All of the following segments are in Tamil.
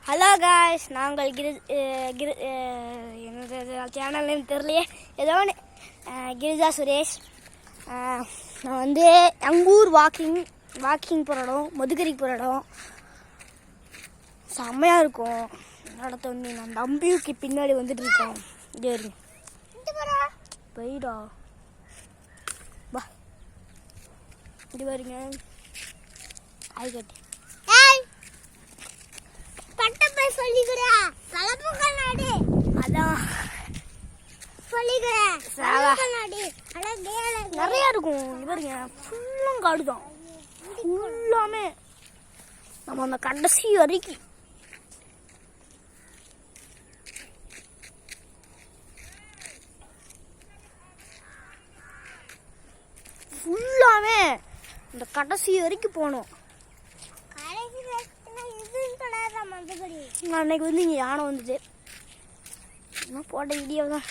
ஹலோ காய்ஸ், நாங்கள் என்னது சேனல் நேம் தெரியலையே, ஏதோ ஒன்று. கிரிஜா சுரேஷ். நான் வந்து எங்கள் ஊர் வாக்கிங் போகிற இடம், மதுக்கரிக்கு போகிற இடம் செம்மையாக இருக்கும். இடத்த வந்து நான் தம்பிக்கு பின்னாடி வந்துட்டு இருக்கோம். இதே இருக்கு போயிடா வா, இது பாருங்க. ஆய் கட்டி நிறைய இருக்கும். இவருங்க ஃபுல்லும் காடு தான், ஃபுல்லாமே நம்ம அந்த கடைசி வரைக்கும் ஃபுல்லாமே இந்த கடைசி வரைக்கும் போகணும். அன்னைக்கு வந்து இங்கே யானை வந்துச்சு, போட்ட வீடியோ தான்.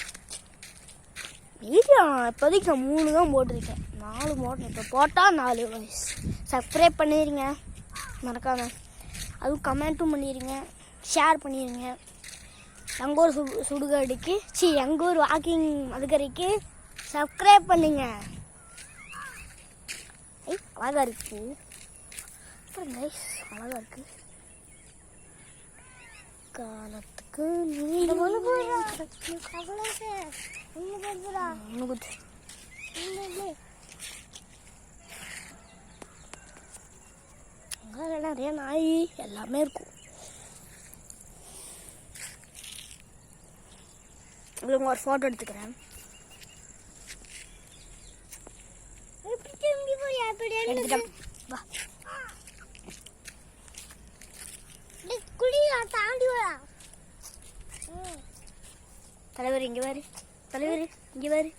வீடியோ இப்போதைக்கு நான் 3 தான் போட்டிருக்கேன், 4 போட்டேன். இப்போ போட்டால் 4 வாய்ஸ். சப்ஸ்கிரைப் பண்ணிடுங்க மறக்காம, அதுவும் கமெண்ட்டும் பண்ணிடுங்க, ஷேர் பண்ணிடுங்க. எங்கள் ஊர் சுடுகாடுக்கு எங்கள் ஊர் வாக்கிங் மதுக்கரைக்கு சப்ஸ்கிரைப் பண்ணுங்க. அழகாக இருக்கு, அழகாக இருக்கு. காலத்துக்கு நிறைய நாய் எல்லாமே இருக்கும். உங்களுக்கு ஒரு ஃபோட்டோ எடுத்துக்கிறேன். எடுத்துட்டேன் வா. தலைவர் இங்கே பாரு, தலைவர் இங்கே பாரு.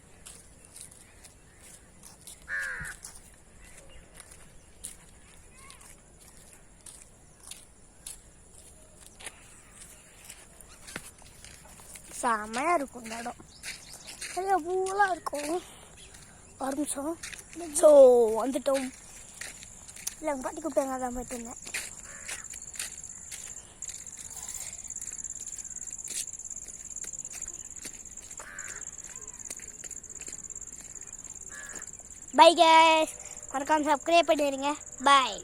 செமையாக இருக்கும் இந்த இடம், நிறைய பூவெல்லாம் இருக்கும். ஒரு நிமிஷம். ஸோ வந்துட்டோம். இல்லை எங்கள் பாட்டி கூப்பிட்டாங்க, அதான் போயிட்டு இருந்தேன். பை கைஸ், மறக்காம சப்ஸ்கிரைப் பண்ணிடுங்க. பாய்.